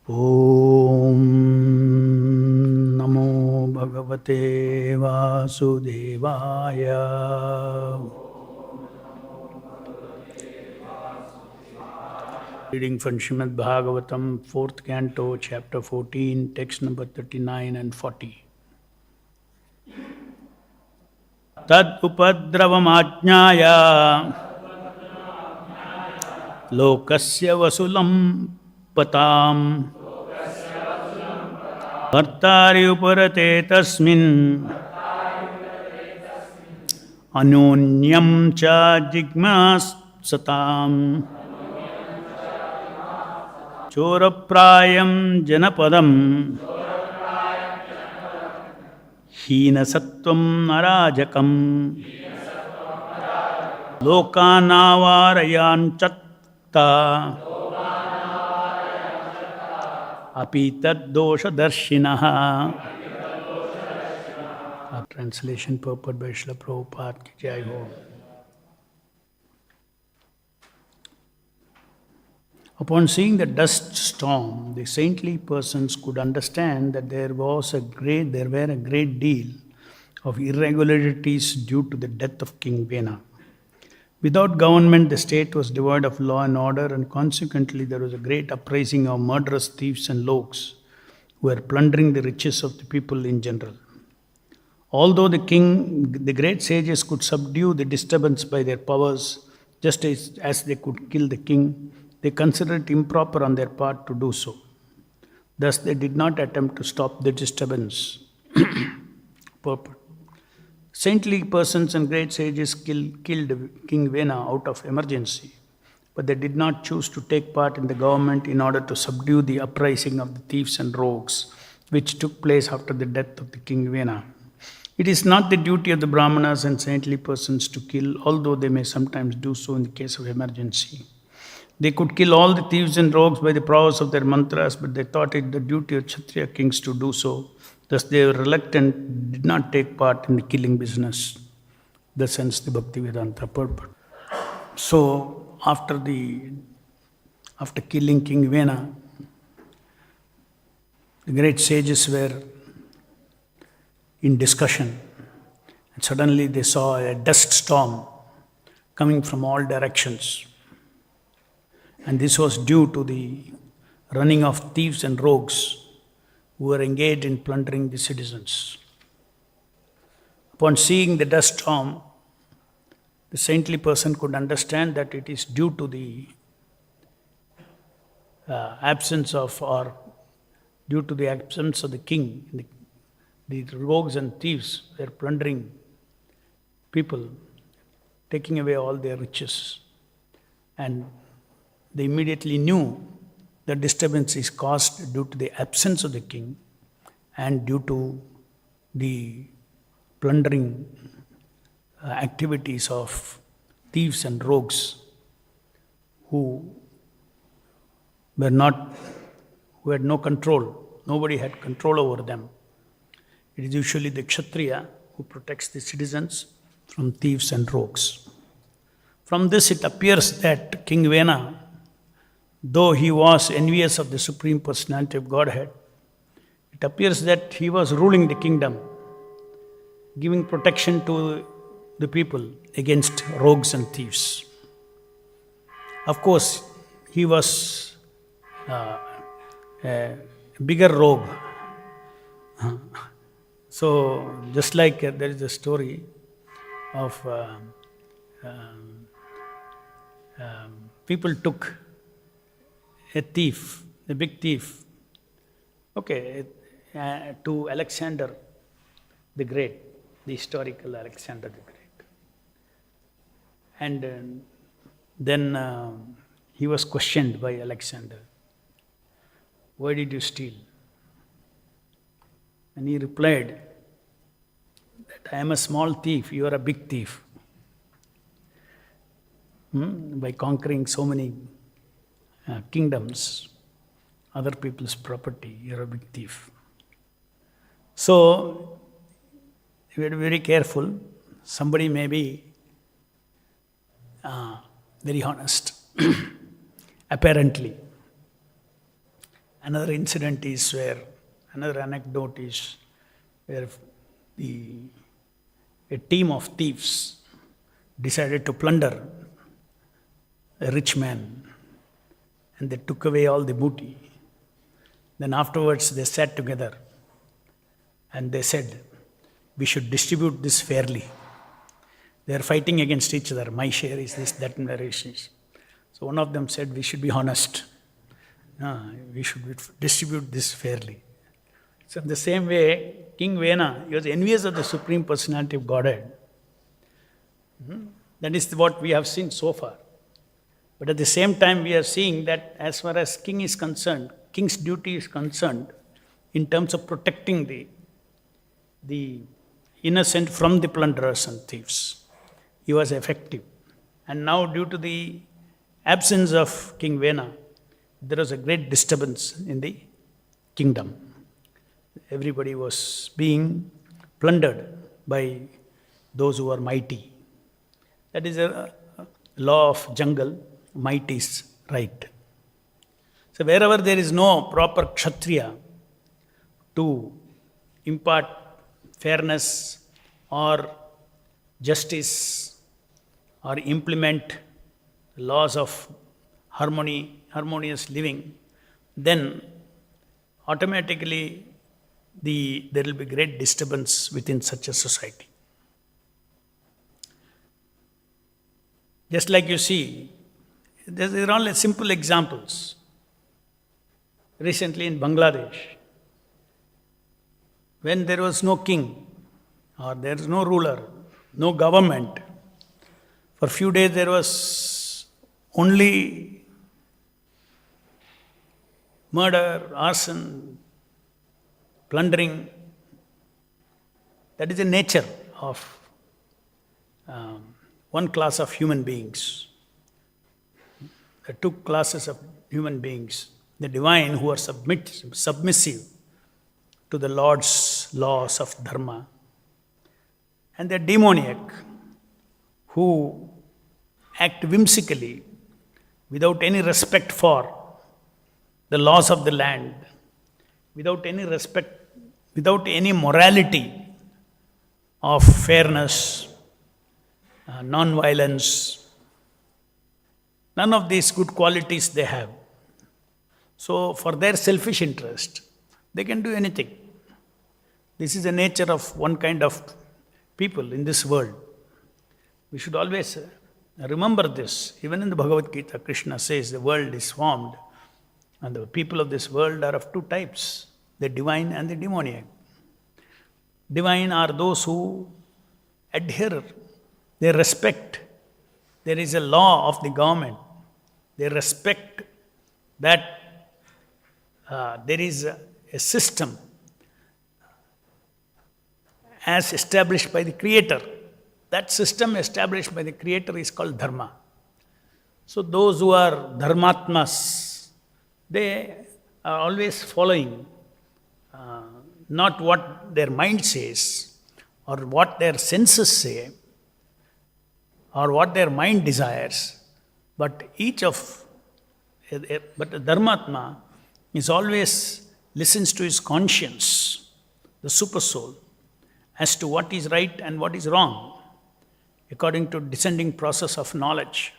Om Namo Bhagavate Vasudevaya. Reading from Srimad Bhagavatam, 4th Canto, Chapter 14, text number 39 and 40. Tad upadravam ajnaya lokasya vasulam patam bhartari uparate tasmin anonyam cha jigmas satam choraprayam janapadam hina sattvam narajakam lokanavarayan chatta api tad dosha darshinaha. Translation purport by Srila Prabhupada ki Jai Ho. Upon seeing the dust storm, the saintly persons could understand that there were a great deal of irregularities due to the death of King Vena. Without government, the state was devoid of law and order, and consequently there was a great uprising of murderous thieves and rogues who were plundering the riches of the people in general. Although the great sages could subdue the disturbance by their powers, just as they could kill the king, they considered it improper on their part to do so. Thus, they did not attempt to stop the disturbance. Purport. Saintly persons and great sages killed King Vena out of emergency, but they did not choose to take part in the government in order to subdue the uprising of the thieves and rogues, which took place after the death of the King Vena. It is not the duty of the Brahmanas and saintly persons to kill, although they may sometimes do so in the case of emergency. They could kill all the thieves and rogues by the prowess of their mantras, but they thought it the duty of Kshatriya kings to do so. Thus they were reluctant, did not take part in the killing business. Thus ends the Bhaktivedanta purport. So after killing King Vena, the great sages were in discussion, and suddenly they saw a dust storm coming from all directions. And this was due to the running of thieves and rogues who were engaged in plundering the citizens. Upon seeing the dust storm, the saintly person could understand that it is due to the absence of the king. The rogues and thieves were plundering people, taking away all their riches. And they immediately knew the disturbance is caused due to the absence of the king and due to the plundering activities of thieves and rogues who had no control. Nobody had control over them. It is usually the Kshatriya who protects the citizens from thieves and rogues. From this it appears that King Vena, though he was envious of the Supreme Personality of Godhead, it appears that he was ruling the kingdom, giving protection to the people against rogues and thieves. Of course, he was a bigger rogue. So, just like there is a story of people took a thief, a big thief, to Alexander the Great, the historical Alexander the Great. And then he was questioned by Alexander, "Why did you steal?" And he replied that I am a small thief, you are a big thief. By conquering so many kingdoms, other people's property, you're a big thief. So, we have to be very careful. Somebody may be very honest, apparently. Another incident is where, another anecdote is where a team of thieves decided to plunder a rich man, and they took away all the booty. Then afterwards they sat together and they said, we should distribute this fairly. They are fighting against each other. My share is this, that, and that is this. So one of them said, we should be honest. No, we should distribute this fairly. So in the same way, King Vena, he was envious of the Supreme Personality of Godhead. That is what we have seen so far. But at the same time, we are seeing that as far as king is concerned, king's duty is concerned, in terms of protecting the innocent from the plunderers and thieves, he was effective. And now, due to the absence of King Vena, there was a great disturbance in the kingdom. Everybody was being plundered by those who are mighty. That is a law of jungle, might is right. So wherever there is no proper kshatriya to impart fairness or justice or implement laws of harmonious living, then automatically there will be great disturbance within such a society. Just like you see, there are all simple examples. Recently in Bangladesh, when there was no king or there was no ruler, no government, for a few days there was only murder, arson, plundering. That is the nature of one class of human beings. There are two classes of human beings. The divine, who are submissive to the Lord's laws of dharma, and the demoniac, who act whimsically without any respect for the laws of the land, without any respect, without any morality of fairness, non-violence. None of these good qualities they have. So for their selfish interest, they can do anything. This is the nature of one kind of people in this world. We should always remember this. Even in the Bhagavad Gita, Krishna says the world is formed and the people of this world are of two types, the divine and the demoniac. Divine are those who adhere, they respect. There is a law of the government. They respect that there is a system as established by the Creator. That system established by the Creator is called dharma. So those who are dharmatmas, they are always following not what their mind says or what their senses say or what their mind desires, but a dharmatma is always listens to his conscience, the super soul, as to what is right and what is wrong, according to descending process of knowledge,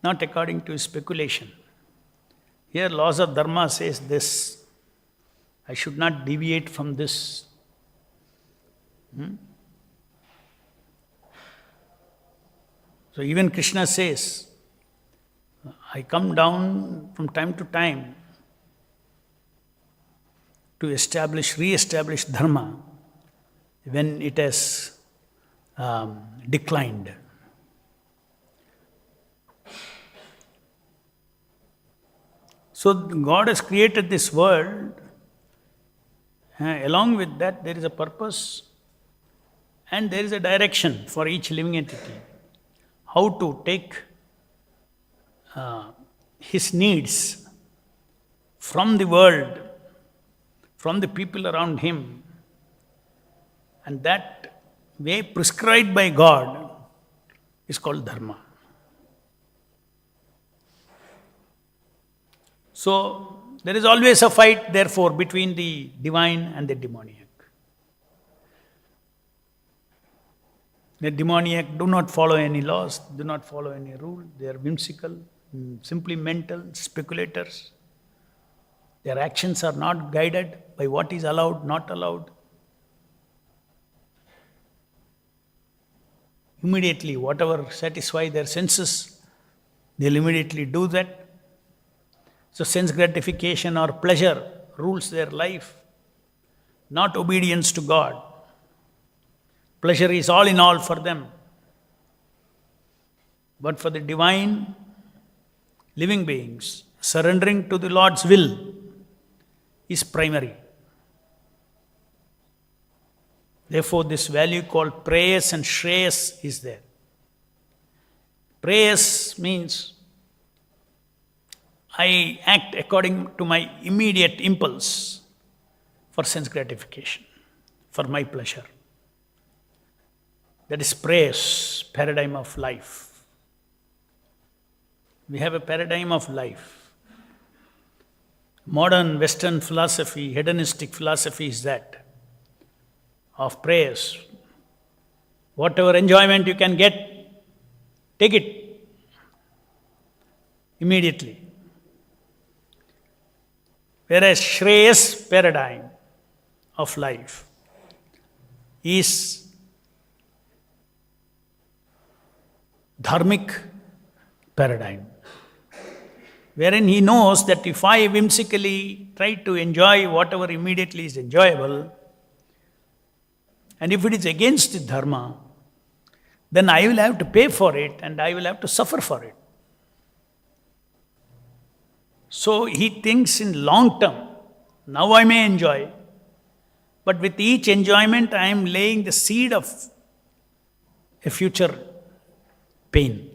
not according to his speculation. Here laws of dharma says this, I should not deviate from this. So even Krishna says, I come down from time to time to re-establish dharma when it has declined. So God has created this world. Along with that, there is a purpose and there is a direction for each living entity. How to take his needs from the world, from the people around him, and that way prescribed by God is called dharma. So There is always a fight, therefore, between the divine and the demoniac. The demoniac do not follow any laws, do not follow any rule. They are whimsical, simply mental, speculators. Their actions are not guided by what is allowed, not allowed. Immediately, whatever satisfies their senses, they'll immediately do that. So sense gratification or pleasure rules their life, not obedience to God. Pleasure is all in all for them. But for the divine living beings, surrendering to the Lord's will is primary. Therefore, this value called prayers and shreyas is there. Prayers means I act according to my immediate impulse for sense gratification, for my pleasure. That is prayers, paradigm of life. We have a paradigm of life. Modern Western philosophy, hedonistic philosophy is that of prayers. Whatever enjoyment you can get, take it immediately. Whereas Shreyas paradigm of life is dharmic paradigm, wherein he knows that if I whimsically try to enjoy whatever immediately is enjoyable, and if it is against the dharma, then I will have to pay for it and I will have to suffer for it. So he thinks in long term. Now I may enjoy, but with each enjoyment I am laying the seed of a future pain.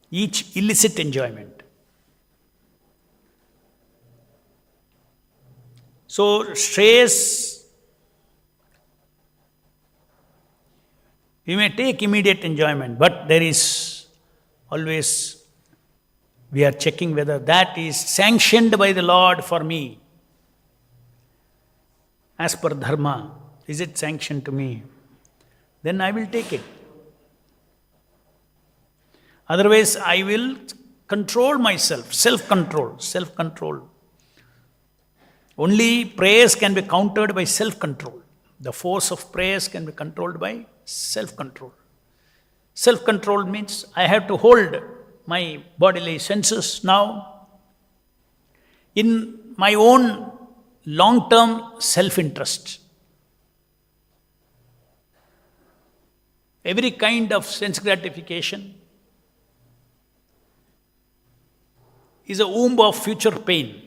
Each illicit enjoyment. So stress, we may take immediate enjoyment, but there is always, we are checking whether that is sanctioned by the Lord for me. As per dharma, is it sanctioned to me? Then I will take it. Otherwise, I will control myself, self-control. Only prayers can be countered by self-control. The force of prayers can be controlled by self-control. Self-control means I have to hold my bodily senses now in my own long-term self-interest. Every kind of sense gratification is a womb of future pain.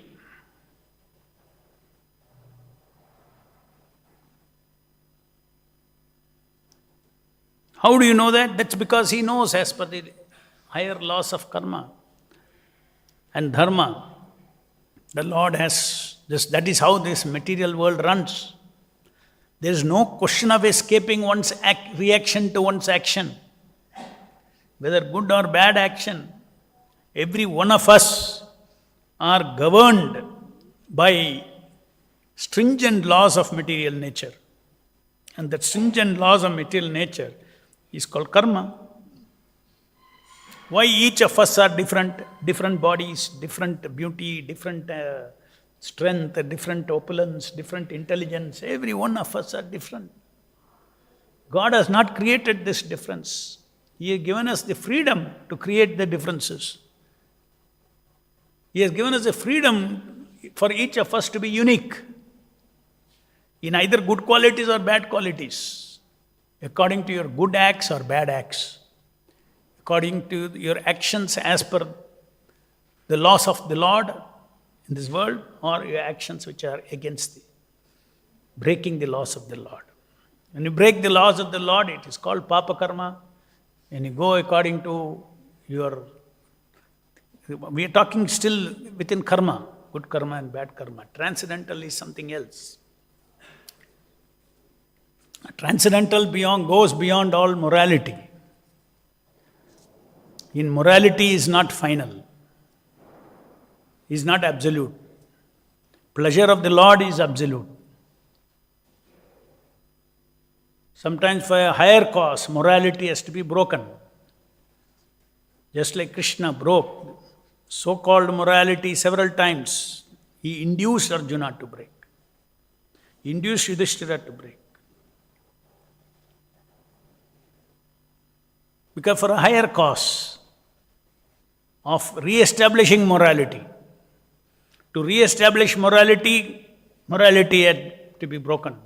How do you know that? That's because he knows as per the higher laws of karma and dharma. The Lord has this, that is how this material world runs. There is no question of escaping one's reaction to one's action. Whether good or bad action, every one of us are governed by stringent laws of material nature. And that stringent laws of material nature is called karma. Why each of us are different bodies, different beauty, different strength, different opulence, different intelligence. Every one of us are different. God has not created this difference. He has given us the freedom to create the differences. He has given us the freedom for each of us to be unique in either good qualities or bad qualities, according to your good acts or bad acts, according to your actions as per the laws of the Lord in this world, or your actions which are against breaking the laws of the Lord. When you break the laws of the Lord, it is called papa karma. When you go according to your, we are talking still within karma, good karma and bad karma. Transcendental is something else. Transcendental goes beyond all morality. In morality is not final. is not absolute. Pleasure of the Lord is absolute. Sometimes for a higher cause, morality has to be broken. Just like Krishna broke so-called morality several times, he induced Arjuna to break. He induced Yudhishthira to break. Because for a higher cause of re-establishing morality, to re-establish morality, morality had to be broken,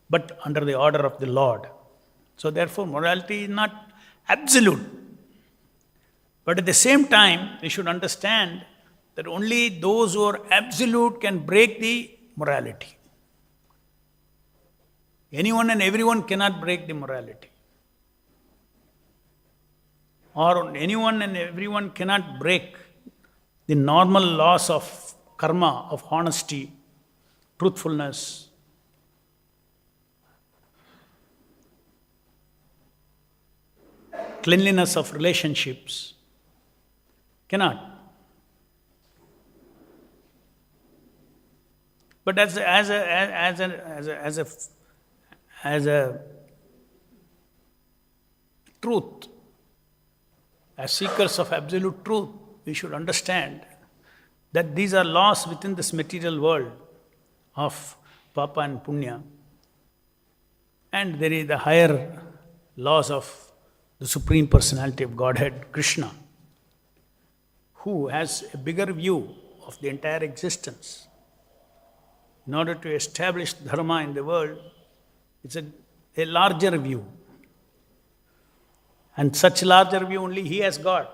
but under the order of the Lord. So therefore, morality is not absolute. But at the same time, we should understand that only those who are absolute can break the morality. Anyone and everyone cannot break the morality. Or anyone and everyone cannot break the normal laws of karma, of honesty, truthfulness. Cleanliness of relationships. Cannot. But as a truth, as seekers of absolute truth, we should understand that these are laws within this material world of Papa and Punya. And there is the higher laws of the Supreme Personality of Godhead, Krishna, who has a bigger view of the entire existence. In order to establish dharma in the world, it's a larger view. And such larger view only he has got,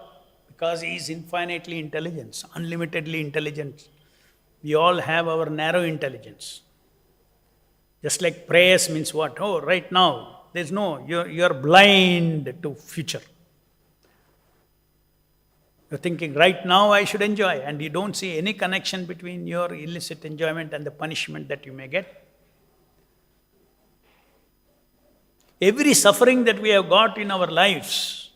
because he is infinitely intelligent, unlimitedly intelligent. We all have our narrow intelligence. Just like prayers means what? Oh, right now, there's no, you're blind to future. You're thinking, right now I should enjoy, and you don't see any connection between your illicit enjoyment and the punishment that you may get. Every suffering that we have got in our lives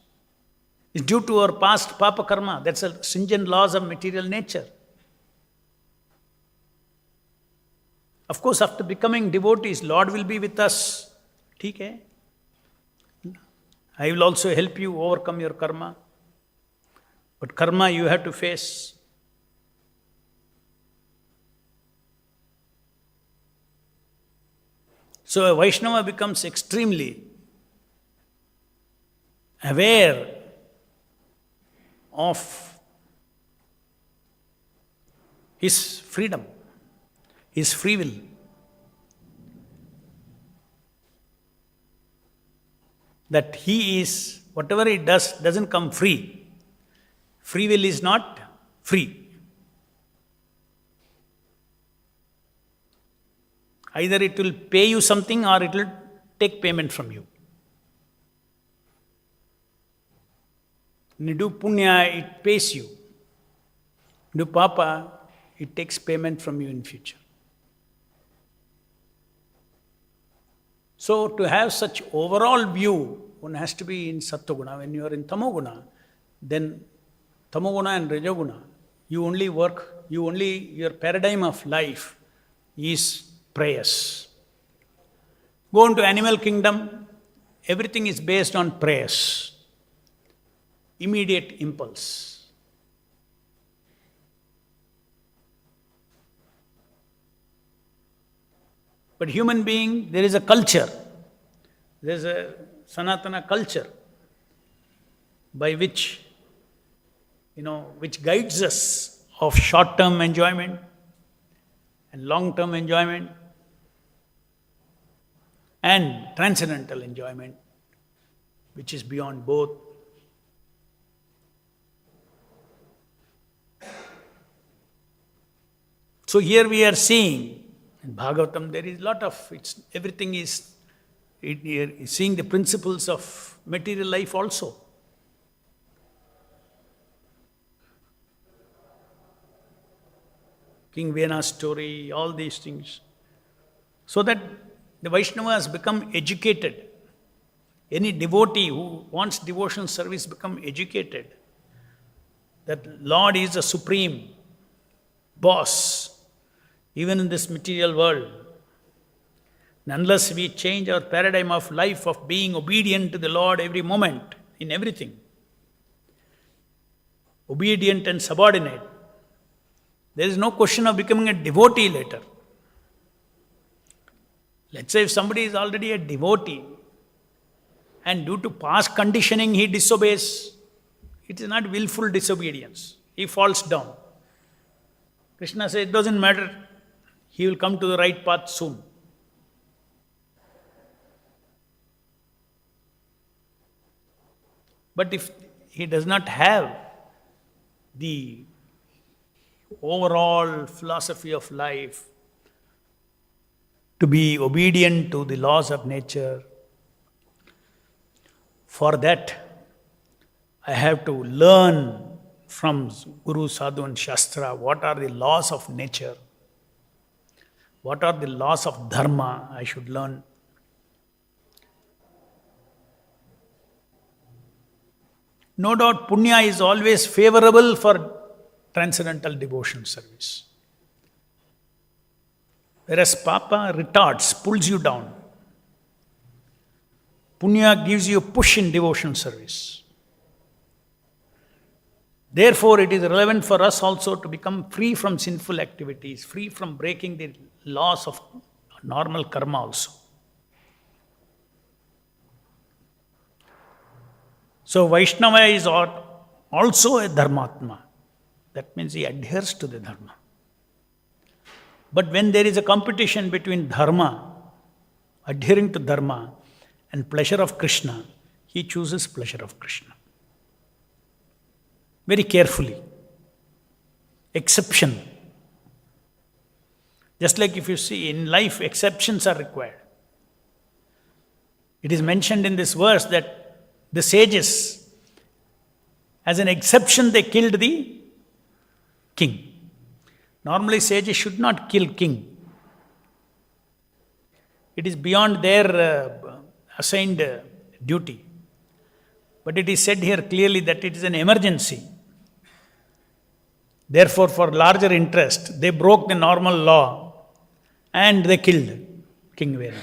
is due to our past papa karma. That's the stringent laws of material nature. Of course, after becoming devotees, Lord will be with us. Okay? I will also help you overcome your karma. But karma you have to face. So a Vaishnava becomes extremely aware of his freedom, his free will. That he is, whatever he does, doesn't come free. Free will is not free. Either it will pay you something or it will take payment from you. When you do punya, it pays you. Do papa, it takes payment from you in future. So to have such overall view, one has to be in sattva-guna. When you are in tamoguna, then tamoguna and rajoguna, your paradigm of life is prayers. Go into animal kingdom, everything is based on prayers. Immediate impulse. But human being, there is a culture. There is a Sanatana culture by which, which guides us of short-term enjoyment and long-term enjoyment and transcendental enjoyment, which is beyond both. So here we are seeing, in Bhagavatam there is a lot of, everything is seeing the principles of material life also. King Vena's story, all these things. So that the Vaishnavas become educated. Any devotee who wants devotional service become educated. That Lord is the supreme. boss, even in this material world. And unless we change our paradigm of life of being obedient to the Lord every moment, in everything, obedient and subordinate, there is no question of becoming a devotee later. Let's say if somebody is already a devotee and due to past conditioning he disobeys, it is not willful disobedience. He falls down. Krishna says it doesn't matter. He will come to the right path soon. But if he does not have the overall philosophy of life, to be obedient to the laws of nature, for that I have to learn from Guru, Sadhu and Shastra what are the laws of nature, what are the laws of dharma I should learn. No doubt punya is always favorable for transcendental devotion service. Whereas papa retards, pulls you down. Punya gives you a push in devotion service. Therefore, it is relevant for us also to become free from sinful activities, free from breaking the laws of normal karma also. So, Vaishnava is also a dharmatma. That means he adheres to the dharma. But when there is a competition between dharma, adhering to dharma, and pleasure of Krishna, he chooses pleasure of Krishna. Very carefully. Exception. Just like if you see in life, exceptions are required. It is mentioned in this verse that the sages, as an exception, they killed the king. Normally, sages should not kill king. It is beyond their assigned duty. But it is said here clearly that it is an emergency. Therefore, for larger interest, they broke the normal law and they killed King Vena.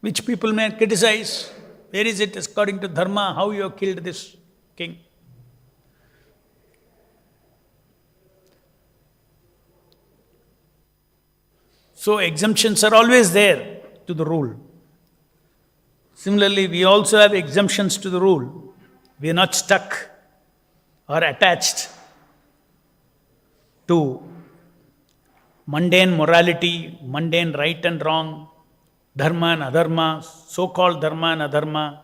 Which people may criticize. Where is it according to dharma? How you have killed this king? So exemptions are always there to the rule. Similarly, we also have exemptions to the rule. We are not stuck or attached to mundane morality, mundane right and wrong, dharma and adharma, so-called dharma and adharma,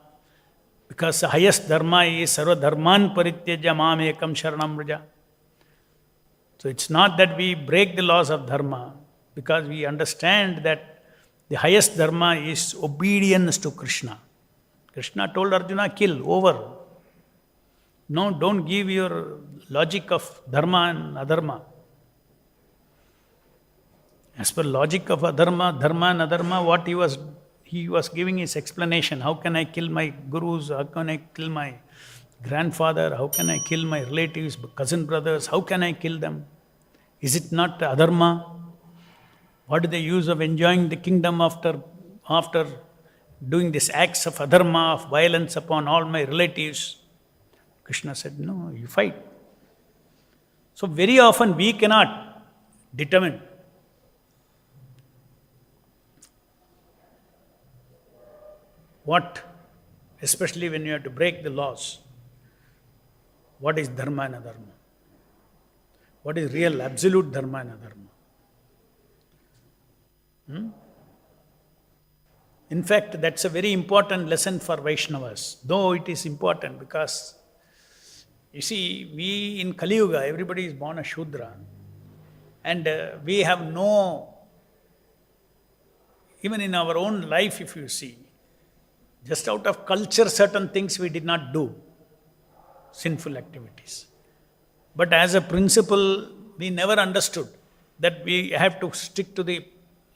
because the highest dharma is sarva dharman parityajya mam ekam sharanam vraja. So it's not that we break the laws of dharma, because we understand that the highest dharma is obedience to Krishna. Krishna told Arjuna, kill, over. No, don't give your logic of dharma and adharma. As per logic of adharma, dharma and adharma, what he was giving his explanation. How can I kill my gurus? How can I kill my grandfather? How can I kill my relatives, cousin brothers? How can I kill them? Is it not adharma? What is the use of enjoying the kingdom after doing these acts of adharma, of violence upon all my relatives? Krishna said, no, you fight. So very often we cannot determine what, especially when you have to break the laws, what is dharma and adharma? What is real, absolute dharma and adharma? In fact, that's a very important lesson for Vaishnavas, though it is important because, you see, we in Kali Yuga, everybody is born a Shudra, and we have no, even in our own life if you see, just out of culture certain things we did not do, sinful activities. But as a principle, we never understood that we have to stick to the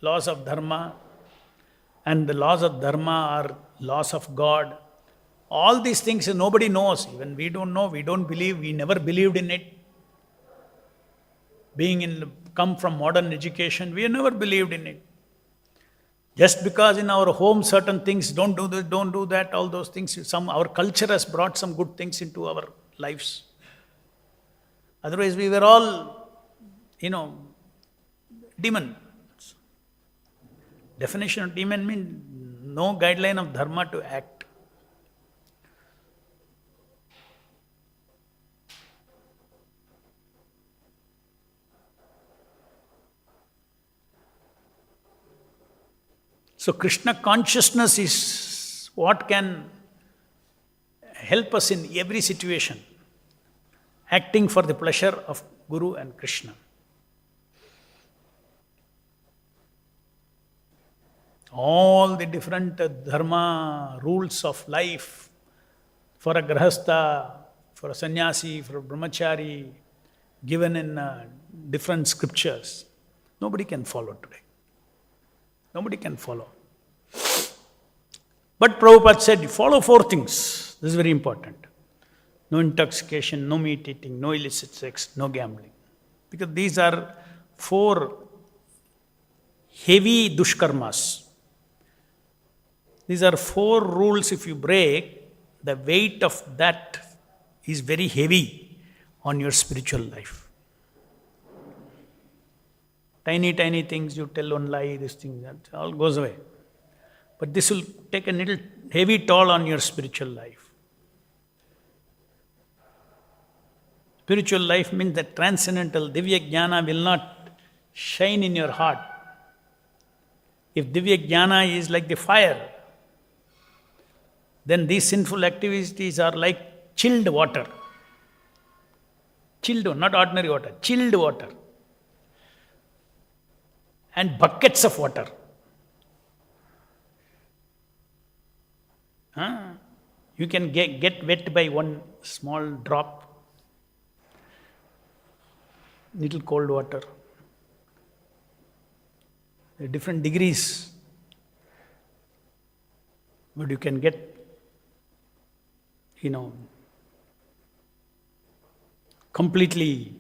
laws of dharma, and the laws of dharma are laws of God, All these things nobody knows. Even we don't know, we don't believe, we never believed in it. Come from modern education, we never believed in it. Just because in our home certain things, don't do this, don't do that, all those things, our culture has brought some good things into our lives. Otherwise we were all, demon. Definition of demon means no guideline of dharma to act. So Krishna consciousness is what can help us in every situation, acting for the pleasure of Guru and Krishna. All the different dharma rules of life for a grahastha, for a sannyasi, for a brahmachari, given in different scriptures, nobody can follow today. Nobody can follow. But Prabhupada said, you follow 4 things. This is very important. No intoxication, no meat eating, no illicit sex, no gambling. Because these are 4 heavy dushkarmas. These are 4 rules. If you break, the weight of that is very heavy on your spiritual life. Tiny, tiny things, you tell one lie, this thing, that all goes away. But this will take a little heavy toll on your spiritual life. Spiritual life means that transcendental Divya Jnana will not shine in your heart. If Divya Jnana is like the fire, then these sinful activities are like chilled water. Chilled, not ordinary water, chilled water. And buckets of water. You can get wet by one small drop, little cold water. There are different degrees, but you can get, completely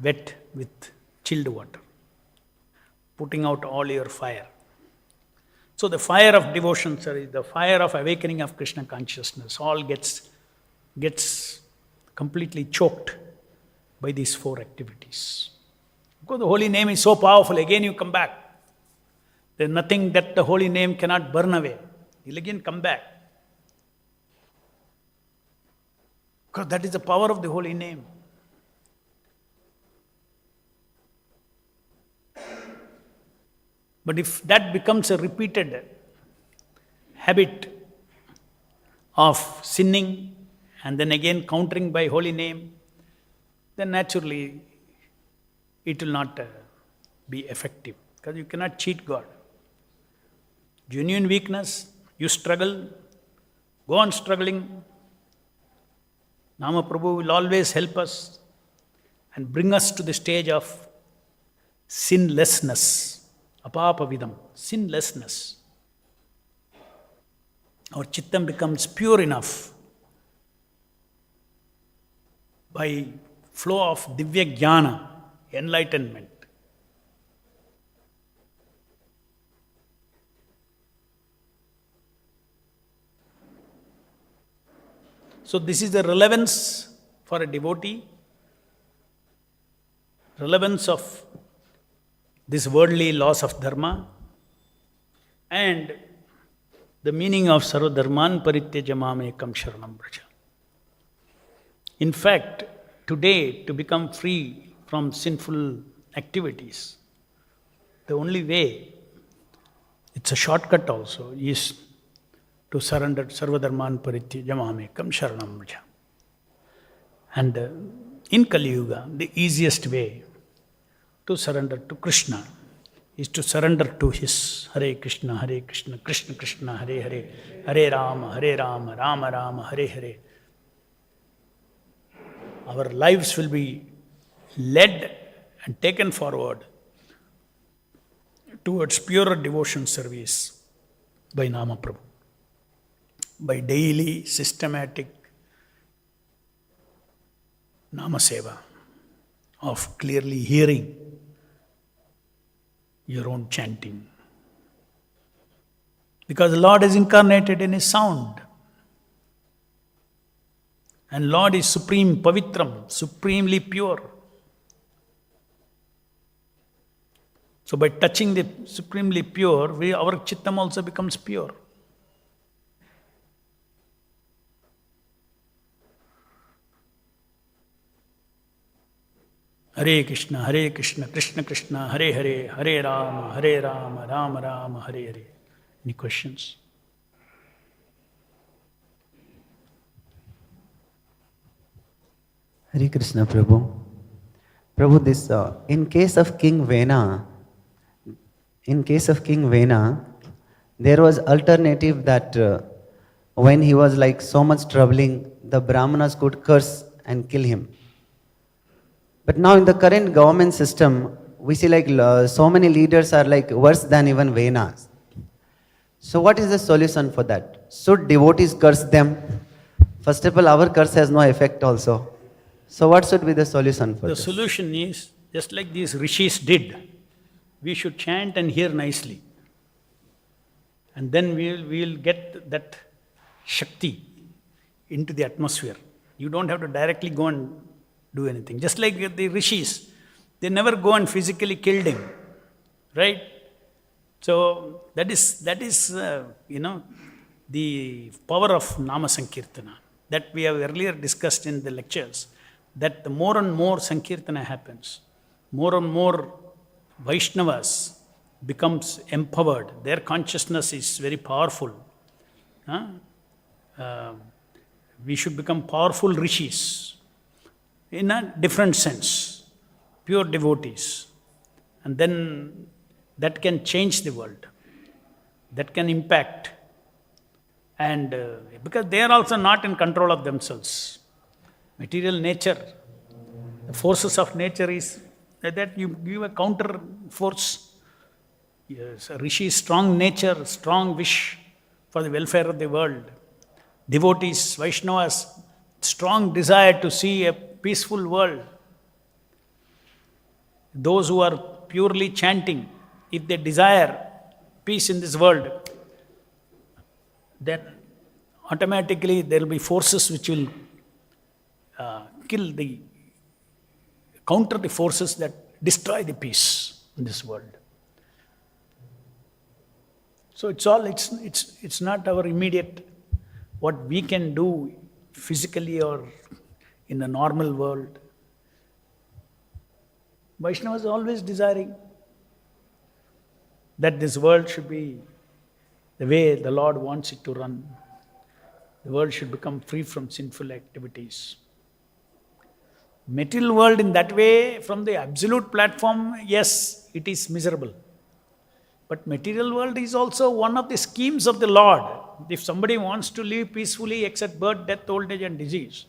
wet with chilled water, putting out all your fire. So the fire of devotion, the fire of awakening of Krishna consciousness, all gets completely choked by these 4 activities. Because the holy name is so powerful, again you come back. There's nothing that the holy name cannot burn away. You'll again come back. Because that is the power of the holy name. But if that becomes a repeated habit of sinning and then again countering by holy name, then naturally it will not be effective. Because you cannot cheat God. Genuine weakness, you struggle, go on struggling. Nama Prabhu will always help us and bring us to the stage of sinlessness. Apapavidam, sinlessness. Our chittam becomes pure enough by flow of divya jnana, enlightenment. So this is the relevance for a devotee, relevance of this worldly laws of dharma, and the meaning of sarva dharman parityaja mam ekam sharanam vraja. In fact, today, to become free from sinful activities, the only way, it's a shortcut also, is to surrender sarva dharman parityaja mam ekam sharanam vraja. And in Kali Yuga, the easiest way to surrender to Krishna is to surrender to His Hare Krishna, Krishna Krishna, Hare Hare, Hare Rama, Rama Rama, Hare Hare. Our lives will be led and taken forward towards pure devotion service by Nama Prabhu. by daily systematic namaseva, of clearly hearing your own chanting. Because the Lord is incarnated in His sound. And Lord is supreme, pavitram, supremely pure. So by touching the supremely pure, our chittam also becomes pure. Hare Krishna, Krishna Krishna, Hare Hare, Hare Rama, Rama Rama, Hare Hare. Any questions? Hare Krishna, Prabhu. Prabhu, this in case of King Vena, there was alternative that when he was like so much troubling, the Brahmanas could curse and kill him. But now in the current government system, we see like so many leaders are like worse than even Venas. So what is the solution for that? Should devotees curse them? First of all, our curse has no effect also. So what should be the solution for this? The solution is, just like these rishis did, we should chant and hear nicely. And then we'll get that Shakti into the atmosphere. You don't have to directly go and do anything. Just like the rishis, they never go and physically killed him, right? So that is the power of Nama Sankirtana that we have earlier discussed in the lectures, that the more and more Sankirtana happens, more and more Vaishnavas becomes empowered. Their consciousness is very powerful. We should become powerful rishis in a different sense, pure devotees. And then that can change the world, that can impact. And because they are also not in control of themselves. Material nature, the forces of nature is that you give a counter force. Yes, a rishi, strong nature, strong wish for the welfare of the world. Devotees, Vaishnavas, strong desire to see a peaceful world. Those who are purely chanting, if they desire peace in this world, then automatically there will be forces which will counter the forces that destroy the peace in this world. So it's not our immediate, what we can do physically or in the normal world. Vaishnavas are always desiring that this world should be the way the Lord wants it to run. The world should become free from sinful activities. Material world in that way, from the absolute platform, yes, it is miserable. But material world is also one of the schemes of the Lord. If somebody wants to live peacefully except birth, death, old age and disease,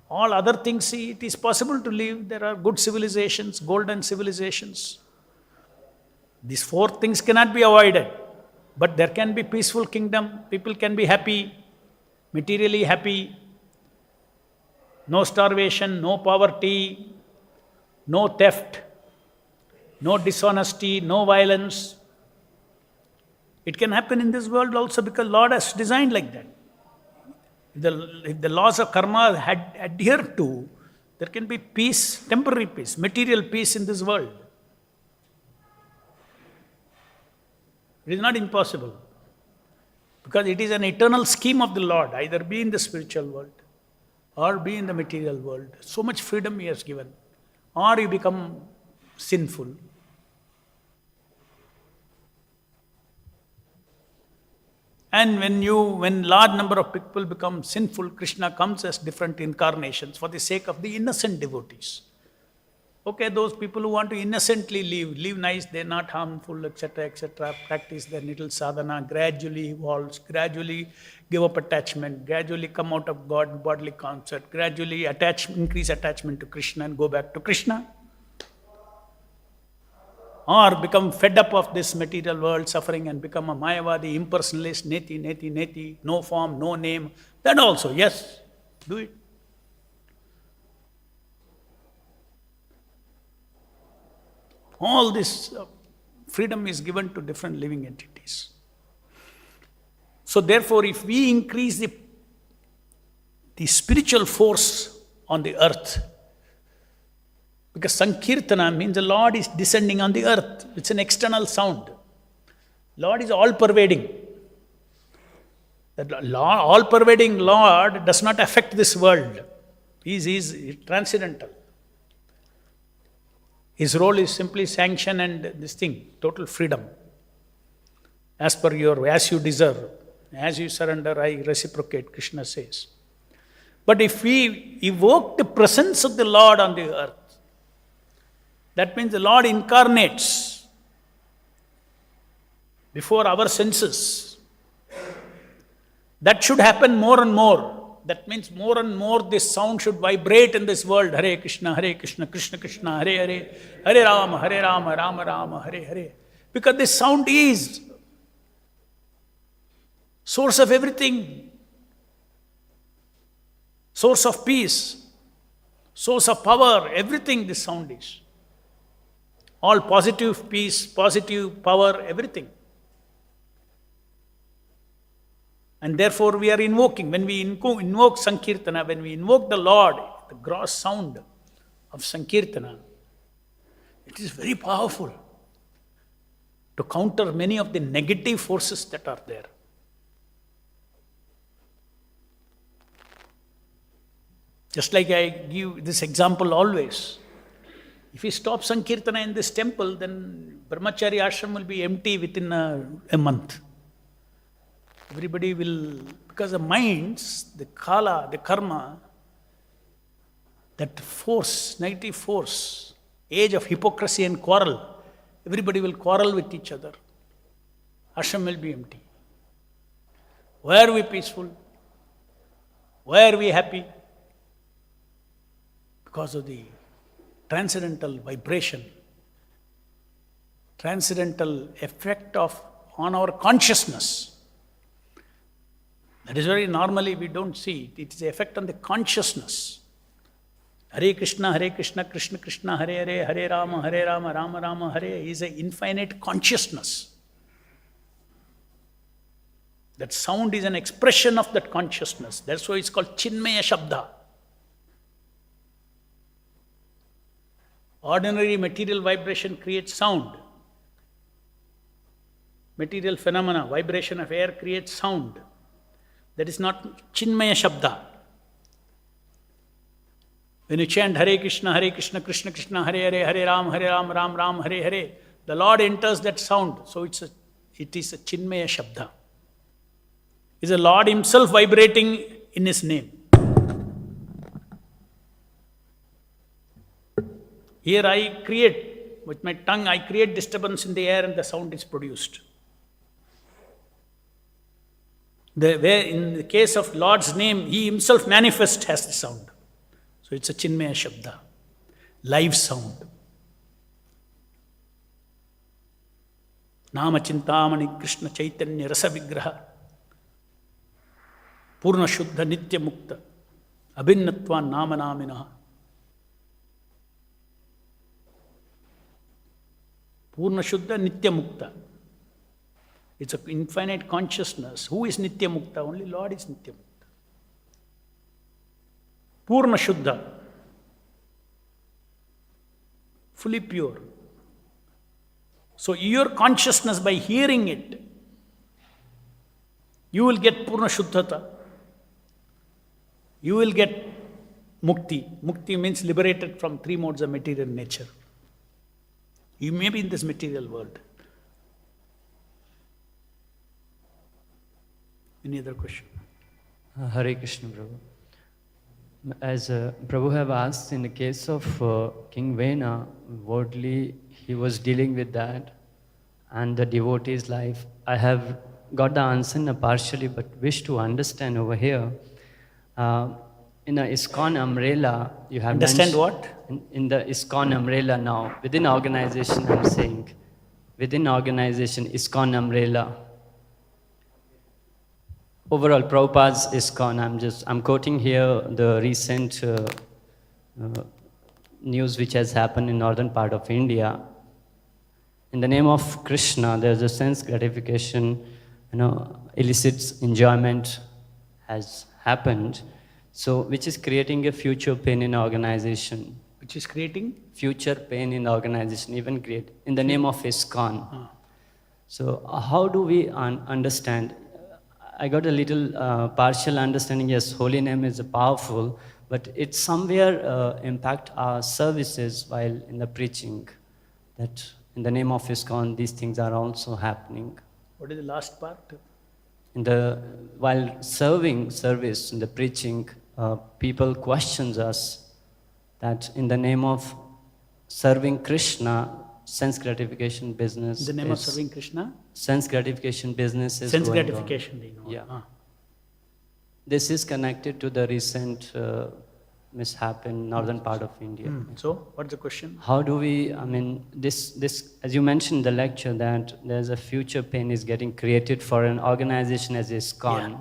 all other things, it is possible to live. There are good civilizations, golden civilizations. These four things cannot be avoided. But there can be peaceful kingdom, people can be happy, materially happy, no starvation, no poverty, no theft, no dishonesty, no violence. It can happen in this world also because Lord has designed like that. If the laws of karma had adhered to, there can be peace, temporary peace, material peace in this world. It is not impossible. Because it is an eternal scheme of the Lord, either be in the spiritual world or be in the material world. So much freedom He has given. Or you become sinful. And when large number of people become sinful, Krishna comes as different incarnations for the sake of the innocent devotees. Okay, those people who want to innocently live nice, they're not harmful, etc., practice their little sadhana, gradually evolves, gradually give up attachment, gradually come out of God, bodily concept, gradually increase attachment to Krishna and go back to Krishna. or become fed up of this material world suffering and become a Mayavadi, impersonalist, neti, neti, neti, no form, no name, that also, yes, do it. All this freedom is given to different living entities. So therefore, if we increase the spiritual force on the earth, because Sankirtana means the Lord is descending on the earth. It's an external sound. Lord is all-pervading. That all-pervading Lord does not affect this world. He is transcendental. His role is simply sanction and this thing, total freedom. As you deserve, as you surrender, I reciprocate, Krishna says. But if we evoke the presence of the Lord on the earth, that means the Lord incarnates before our senses. That should happen more and more. That means more and more this sound should vibrate in this world. Hare Krishna, Krishna Krishna, Hare Hare, Hare Rama, Rama Rama, Hare Hare. Because this sound is source of everything. Source of peace, source of power, everything this sound is. All positive peace, positive power, everything. And therefore we are invoking, when we invoke Sankirtana, when we invoke the Lord, the gross sound of Sankirtana, it is very powerful to counter many of the negative forces that are there. Just like I give this example always. If we stop Sankirtana in this temple, then Brahmachari ashram will be empty within a month. Everybody will, because the minds, the kala, the karma, that force, negative force, age of hypocrisy and quarrel, everybody will quarrel with each other. Ashram will be empty. Why are we peaceful? Why are we happy? Because of the transcendental vibration, transcendental effect on our consciousness. That is very normally we don't see it. It is the effect on the consciousness. Hare Krishna, Krishna Krishna, Hare Hare, Hare Rama, Rama Rama, Hare is an infinite consciousness. That sound is an expression of that consciousness. That's why it's called Chinmaya Shabda. Ordinary material vibration creates sound. Material phenomena, vibration of air creates sound. That is not Chinmaya Shabda. When you chant Hare Krishna, Krishna Krishna, Hare Hare, Hare Rama, Ram Ram, Hare Hare, the Lord enters that sound. So it is a Chinmaya Shabda. It is the Lord Himself vibrating in His name. Here I create, with my tongue, I create disturbance in the air and the sound is produced. In the case of Lord's name, He Himself manifests as the sound. So it's a Chinmaya Shabda, live sound. Nama Chintamani Krishna Chaitanya Rasa Vigraha Purna Shuddha Nitya Mukta Abhinnatva Nama Naminaha Purna Shuddha Nitya Mukta. It's an infinite consciousness. Who is Nitya Mukta? Only Lord is Nitya Mukta. Purna Shuddha. Fully pure. So your consciousness, by hearing it, you will get Purna Shuddhata. You will get Mukti. Mukti means liberated from three modes of material nature. You may be in this material world. Any other question? Hare Krishna, Prabhu. As Prabhu have asked, in the case of King Vena, worldly, he was dealing with that, and the devotee's life. I have got the answer partially, but wish to understand over here. in a ISKCON umbrella, you have Understand mentioned- what? In the ISKCON umbrella now, within organization, I'm saying, within organization, ISKCON umbrella, overall, Prabhupada's ISKCON, I'm quoting here the recent news which has happened in northern part of India. In the name of Krishna, there's a sense gratification, illicit enjoyment has happened, so which is creating a future pain in organization. Which is creating? Future pain in organization, even create, in the name of ISKCON. So how do we understand? I got a little partial understanding, yes, holy name is powerful, but it somewhere impact our services while in the preaching, that in the name of ISKCON, these things are also happening. What is the last part? While serving service in the preaching, people questions us that in the name of serving Krishna, sense gratification business. In the name of serving Krishna? Sense gratification business is Sense going on. gratification, Yeah. This is connected to the recent mishap in northern part of India. So, what's the question? How do we, this, as you mentioned in the lecture, that there's a future pain is getting created for an organization as ISKCON. Yeah.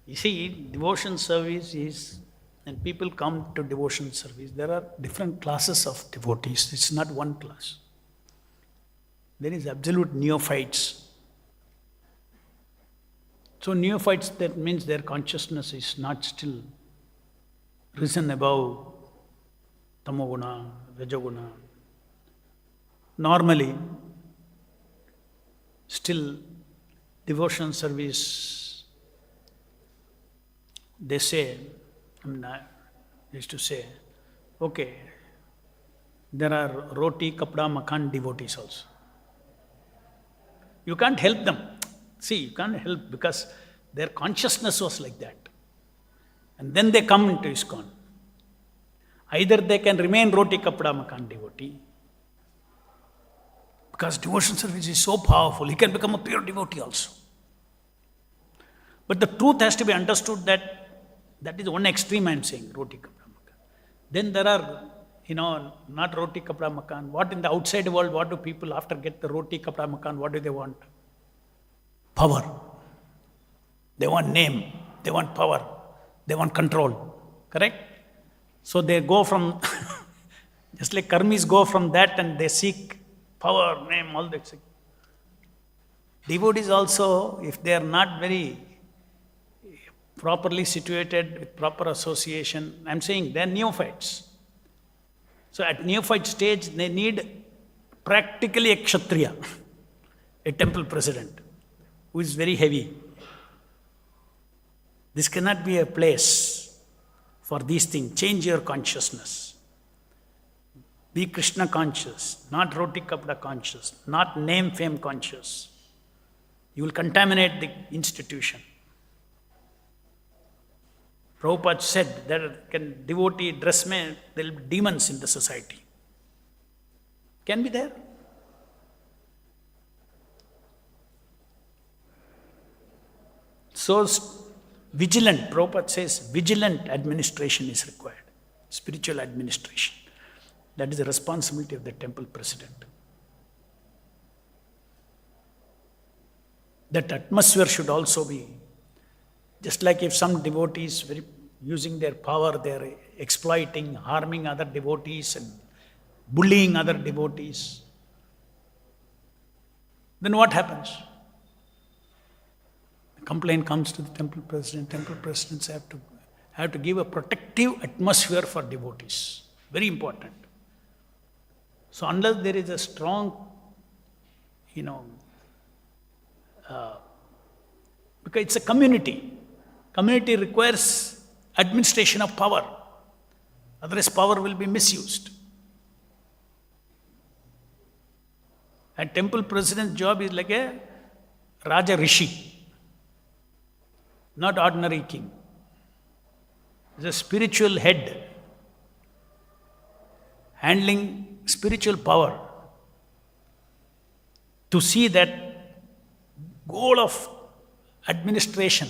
You see, devotion service is, when people come to devotion service, there are different classes of devotees. It's not one class. There is absolute neophytes. So neophytes, that means their consciousness is not still risen above tamoguna, rajoguna. Normally, still devotion service, they say, I used to say, okay, there are roti, kapda, makan devotees also. You can't help them. See, you can't help because their consciousness was like that. And then they come into ISKCON. Either they can remain roti, kapda, makan devotee, because devotion service is so powerful, he can become a pure devotee also. But the truth has to be understood that is one extreme I am saying, roti, kapda, makan. Then there are, not roti, kapda, makan. What in the outside world, what do people after get the roti, kapda, makan, what do they want? Power. They want name, they want power, they want control. Correct? So they go from, just like karmis go from that and they seek power, name, all that. Devotees also, if they are not very properly situated with proper association, I am saying they are neophytes. So at neophyte stage, they need practically a kshatriya, a temple president, who is very heavy. This cannot be a place for these things. Change your consciousness. Be Krishna conscious, not roti kapda conscious, not name fame conscious. You will contaminate the institution. Prabhupada said that can devotee dress there will be demons in the society. Can be there. So vigilant, Prabhupada says, vigilant administration is required. Spiritual administration. That is the responsibility of the temple president. That atmosphere should also be, just like if some devotees using their power, they are exploiting, harming other devotees and bullying other devotees, then what happens? The complaint comes to the temple president. Temple presidents have to give a protective atmosphere for devotees. Very important. So unless there is a strong, because it's a community. Community requires administration of power. Otherwise power will be misused. A temple president's job is like a Raja Rishi, not ordinary king. He's a spiritual head, handling spiritual power, to see that goal of administration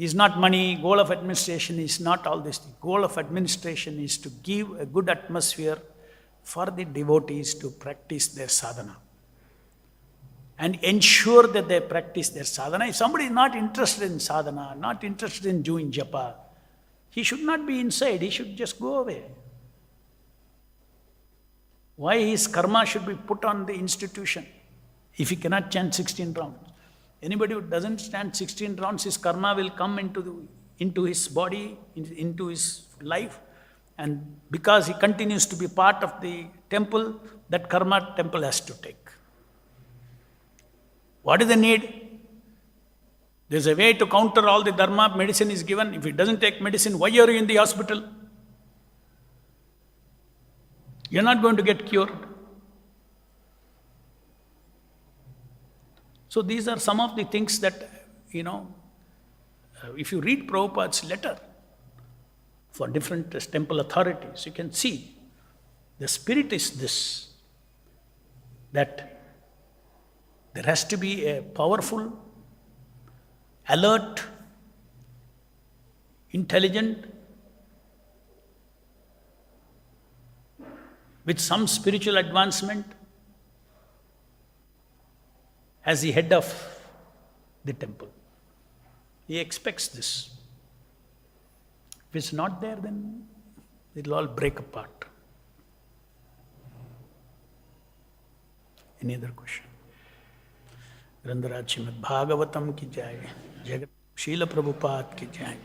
is not money, goal of administration is not all this. Goal of administration is to give a good atmosphere for the devotees to practice their sadhana and ensure that they practice their sadhana. If somebody is not interested in sadhana, not interested in doing japa, he should not be inside, he should just go away. Why his karma should be put on the institution if he cannot chant 16 rounds? Anybody who doesn't chant 16 rounds, his karma will come into his body, into his life, and because he continues to be part of the temple, that karma temple has to take. What is the need? There's a way to counter all the dharma, medicine is given. If he doesn't take medicine, why are you in the hospital? You're not going to get cured. So these are some of the things that, if you read Prabhupada's letter for different temple authorities, you can see the spirit is this, that there has to be a powerful, alert, intelligent, with some spiritual advancement as the head of the temple. He expects this. If it's not there, then it'll all break apart. Any other question? Grandharaj Srimad Bhagavatam ki jai, Jagat Srila Prabhupada ki jai.